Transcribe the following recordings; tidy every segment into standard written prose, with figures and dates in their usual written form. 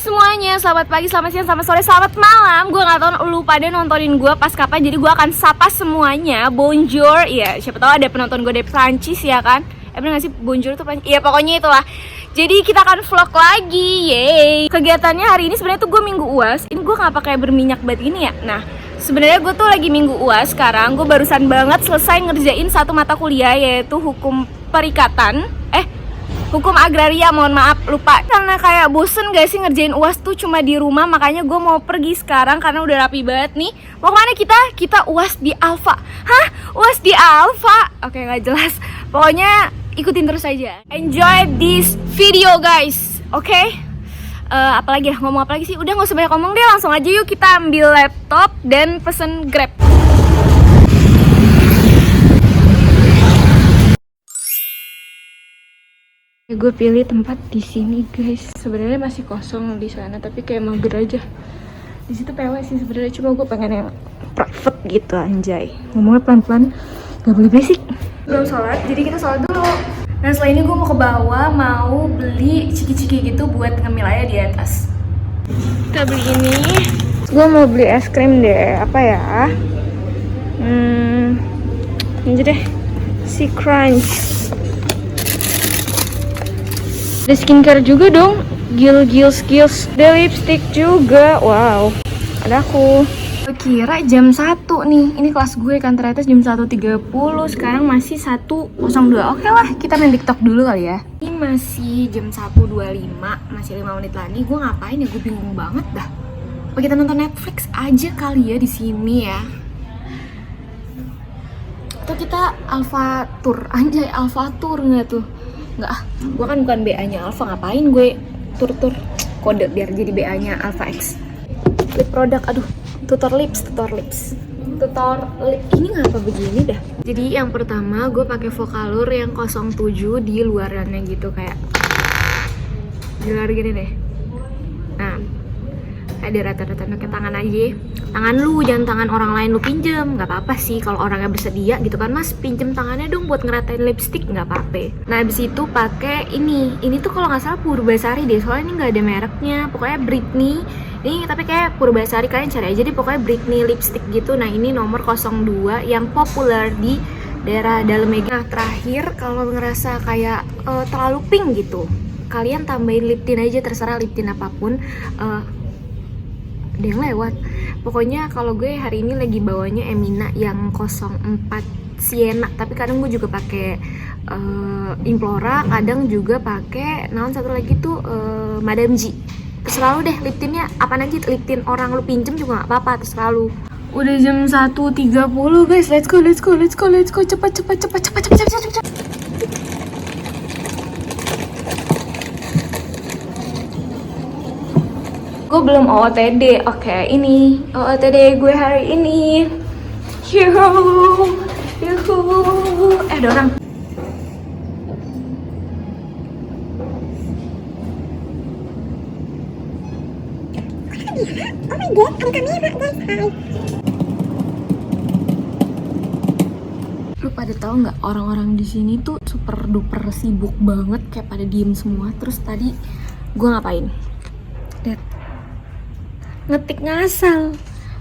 semuanya, selamat pagi, selamat siang, selamat sore, selamat malam. Gue gak tau lu pada nontonin gue pas kapan, jadi gue akan sapa semuanya. Bonjour, ya siapa tahu ada penonton gue dari Prancis ya kan. Bener gak sih bonjour tuh Prancis? Iya pokoknya itulah. Jadi kita akan vlog lagi, yeay. Kegiatannya hari ini sebenarnya tuh gue minggu UAS. Ini gue ngapa kayak berminyak banget ini ya. Nah sebenarnya gue tuh lagi minggu UAS sekarang. Gue barusan banget selesai ngerjain satu mata kuliah, yaitu hukum perikatan. Hukum agraria, mohon maaf, lupa. Karena kayak bosen gak sih ngerjain UAS tuh cuma di rumah. Makanya gue mau pergi sekarang karena udah rapi banget nih. Mau kemana kita? Kita UAS di Alfa. Hah? UAS di Alfa? Oke gak jelas. Pokoknya ikutin terus aja. Enjoy this video guys. Oke? Apalagi ya? Ngomong apa lagi sih? Udah gak usah banyak ngomong deh. Langsung aja yuk kita ambil laptop dan pesen Grab. Gue pilih tempat di sini guys. Sebenarnya masih kosong di sana, tapi kayak mager aja. Di situ PW sih sebenarnya, cuma gue pengen yang private gitu anjay. Ngomongnya pelan-pelan, gak boleh berisik. Belum sholat, jadi kita sholat dulu. Nah setelah ini gue mau ke bawah, mau beli ciki-ciki gitu buat ngemil aja di atas. Kita beli ini. Gue mau beli es krim deh. Apa ya? Ini aja deh. Si Crunch. Ada skincare juga dong, Gills. Ada lipstick juga, wow. Ada aku. Kira jam 1 nih, ini kelas gue kan ternyata jam 1.30. Sekarang masih 1.02. Oke lah, kita main TikTok dulu kali ya. Ini masih jam 1.25, masih 5 menit lagi. Gue ngapain ya, gue bingung banget dah. Apa kita nonton Netflix aja kali ya di sini ya? Atau kita Alfa Tour, anjay Alfa Tour nggak tuh? Nggak ah, gue kan bukan BA-nya Alfa, ngapain gue tur kode biar jadi BA-nya Alfa X. Lip produk, aduh, tutor lips. Ini ngapa begini dah? Jadi yang pertama gue pakai Vocalour yang 07 di luarannya gitu, kayak di luar gini deh. Nah, kayak di rata-rata pakai tangan aja. Tangan lu, jangan tangan orang lain lu pinjem. Nggak apa-apa sih kalau orangnya bersedia gitu kan, mas pinjem tangannya dong buat ngeratain lipstick, nggak apa-apa. Nah abis itu pakai ini tuh kalau nggak salah Purbasari deh, soalnya ini nggak ada mereknya. Pokoknya Britney ini, tapi kayak Purbasari, kalian cari aja deh. Pokoknya Britney lipstick gitu. Nah ini nomor 02 yang populer di daerah dalam Mega. Nah terakhir kalau ngerasa kayak terlalu pink gitu, kalian tambahin lip tint aja, terserah lip tint apapun. Ada yang lewat. Pokoknya kalau gue hari ini lagi bawanya Emina yang 04 Sienna, tapi kadang gue juga pakai Implora, kadang juga pakai naon satu lagi tuh Madame G. Terserah lu deh lip tintnya apaan aja, lip tint orang lu pinjem juga gak apa-apa, terserah lu. Udah jam 1.30 guys, let's go, cepet. Gue belum OOTD, oke ini OOTD gue hari ini. Yuhu. Ada orang. Oh my god, ada kamera guys, hai. Lu pada tahu nggak, orang-orang di sini tuh super duper sibuk banget, kayak pada diem semua. Terus tadi gue ngapain? Lihat, ngetik ngasal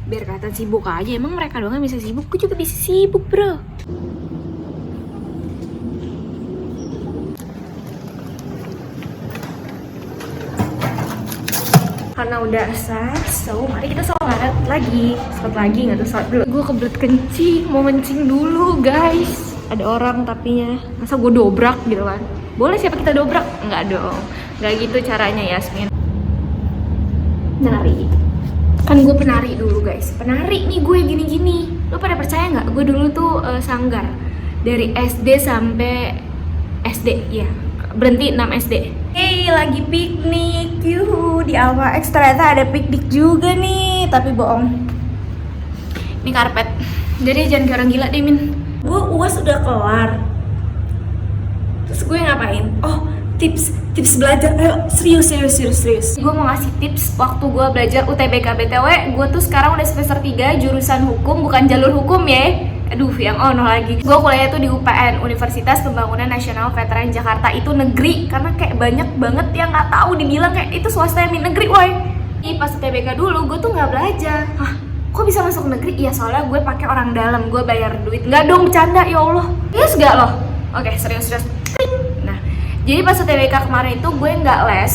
biar kelihatan sibuk aja. Emang mereka doang yang bisa sibuk, gue juga bisa sibuk bro. Karena udah asar, so mari kita sholat lagi. Nggak tuh sholat dulu. Gue kebelet kencing, mau kencing dulu guys. Ada orang tapinya, masa gue dobrak gitu kan? Boleh siapa kita dobrak? Enggak dong, nggak gitu caranya Yasmin. Nari kan gue penari dulu guys, penari nih gue gini-gini. Lo pada percaya nggak? Gue dulu tuh sanggar dari SD sampai SD ya, berhenti 6 SD. Hey, lagi piknik, yuhu, di Alfa X ternyata ada piknik juga nih, tapi bohong. Ini karpet, jadi jangan kayak orang gila deh Min. Gue UAS udah kelar, terus gue ngapain? Oh, tips belajar. Ayo serius. Gue mau ngasih tips waktu gue belajar UTBK. BTW gue tuh sekarang udah semester 3 jurusan hukum, bukan jalur hukum ya. Aduh, yang ono lagi. Gue kuliah tuh di UPN, Universitas Pembangunan Nasional Veteran Jakarta. Itu negeri, karena kayak banyak banget yang nggak tahu dibilang kayak itu swasta yang negeri, woy. Pas UTBK dulu, gue tuh nggak belajar. Hah, kok bisa masuk negeri? Iya, soalnya gue pakai orang dalam, gue bayar duit. Nggak dong, bercanda, ya Allah. Yes gak loh? Oke, serius. Nah, jadi pas UTBK kemarin itu gue nggak les.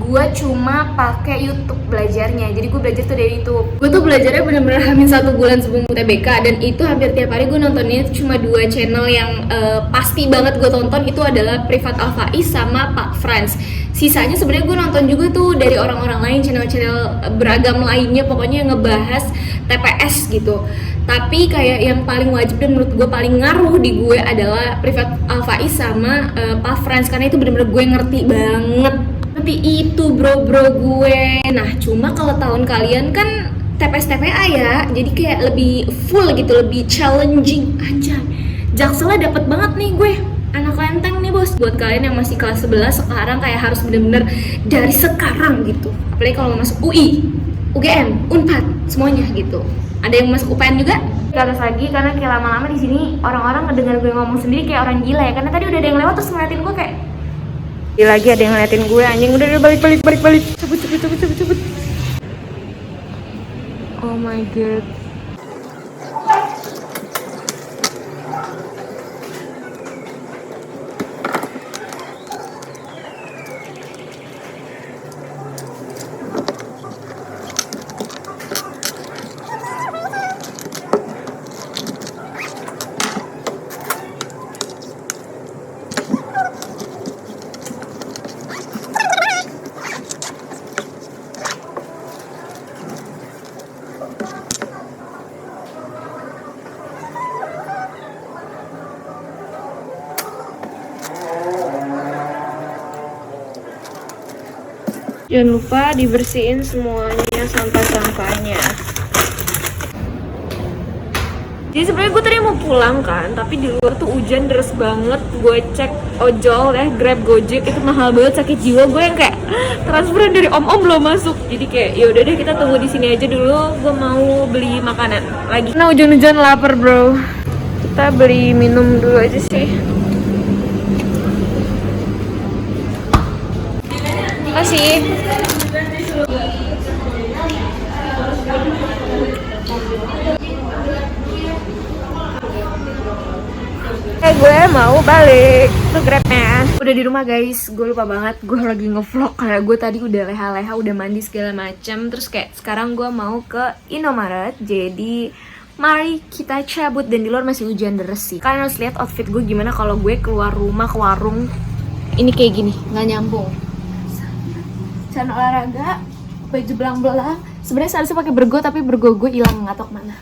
Gue cuma pakai YouTube belajarnya. Jadi gue belajar tuh dari YouTube. Gue tuh belajarnya bener-bener hampir 1 bulan sebelum UTBK, dan itu hampir tiap hari gue nontonnya cuma 2 channel yang pasti banget gue tonton. Itu adalah Privat Alfaiz sama Pak Frans. Sisanya sebenarnya gue nonton juga tuh dari orang-orang lain, channel-channel beragam lainnya, pokoknya yang ngebahas TPS gitu. Tapi kayak yang paling wajib dan menurut gue paling ngaruh di gue adalah Privat Alfaiz sama Pak Frans, karena itu bener-bener gue ngerti banget. Tapi itu bro gue. Nah, cuma kalau tahun kalian kan TPS TPA ya, jadi kayak lebih full gitu, lebih challenging aja. Jakselnya dapet banget nih gue, anak lenteng nih bos. Buat kalian yang masih kelas 11 sekarang kayak harus bener-bener dari sekarang gitu. Apalagi kalau mau masuk UI, UGM, Unpad, semuanya gitu. Ada yang masuk UPN juga? Terus lagi karena kayak lama-lama di sini orang-orang ngedengar gue ngomong sendiri kayak orang gila ya. Karena tadi udah ada yang lewat terus ngeliatin gue kayak lagi ada yang ngeliatin gue, anjing. Udah balik. Cepet. Oh my god. Jangan lupa dibersihin semuanya sampah-sampahnya. Jadi sebenarnya gue tadi mau pulang kan, tapi di luar tuh hujan deras banget. Gue cek ojol ya, Grab, Gojek itu mahal banget, sakit jiwa gue yang kayak transferan dari om-om belum masuk. Jadi kayak ya udah deh kita tunggu di sini aja dulu. Gue mau beli makanan lagi. Nah, hujan-hujan lapar bro. Kita beli minum dulu aja sih. Makasih. Gue mau balik tuh Grabnya. Udah di rumah guys, gue lupa banget gue lagi ngevlog. Kayak gue tadi udah leha-leha, udah mandi segala macam. Terus kayak sekarang gue mau ke Indomaret. Jadi mari kita cabut, dan di luar masih hujan deras sih. Kalian harus lihat outfit gue gimana kalau gue keluar rumah ke warung. Ini kayak gini, nggak nyambung. Celana olahraga, baju belang-belang. Sebenarnya seharusnya pakai bergo, tapi bergo gue hilang, nggak tahu kemana.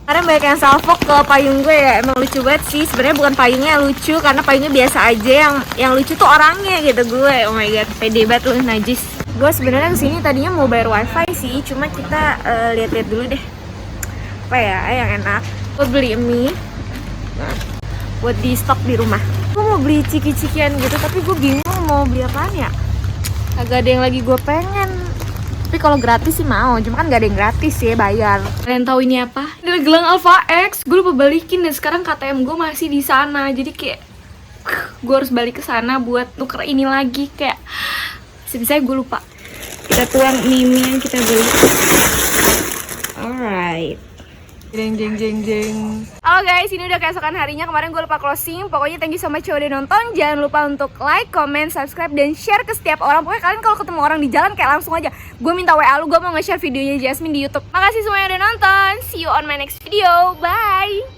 Karena banyak yang salfok ke payung gue ya, emang lucu banget sih. Sebenarnya bukan payungnya yang lucu, karena payungnya biasa aja. Yang lucu tuh orangnya gitu gue. Oh my god, pede banget lu, najis. Gue sebenarnya kesini tadinya mau bayar wifi sih, cuma kita lihat-lihat dulu deh apa ya yang enak. Gue beli mie buat di stok di rumah. Gue mau beli ciki-cikian gitu, tapi gue bingung mau beli apaan ya. Agak ada yang lagi gue pengen. Tapi kalau gratis sih mau, cuma kan gak ada yang gratis ya, bayar. Kalian tahu ini apa? Ini gelang Alpha X. Gue lupa balikin, dan sekarang KTM gue masih di sana. Jadi kayak gue harus balik ke sana buat nuker ini lagi. Kayak sebisa gue lupa. Kita tuang mie yang kita beli. Alright. Jeng. Halo guys, ini udah keesokan harinya. Kemarin gue lupa closing. Pokoknya thank you so much udah nonton. Jangan lupa untuk like, comment, subscribe, dan share ke setiap orang. Pokoknya kalian kalau ketemu orang di jalan kayak langsung aja gue minta WA lu, gue mau nge-share videonya Jasmine di YouTube. Makasih semua yang udah nonton. See you on my next video. Bye.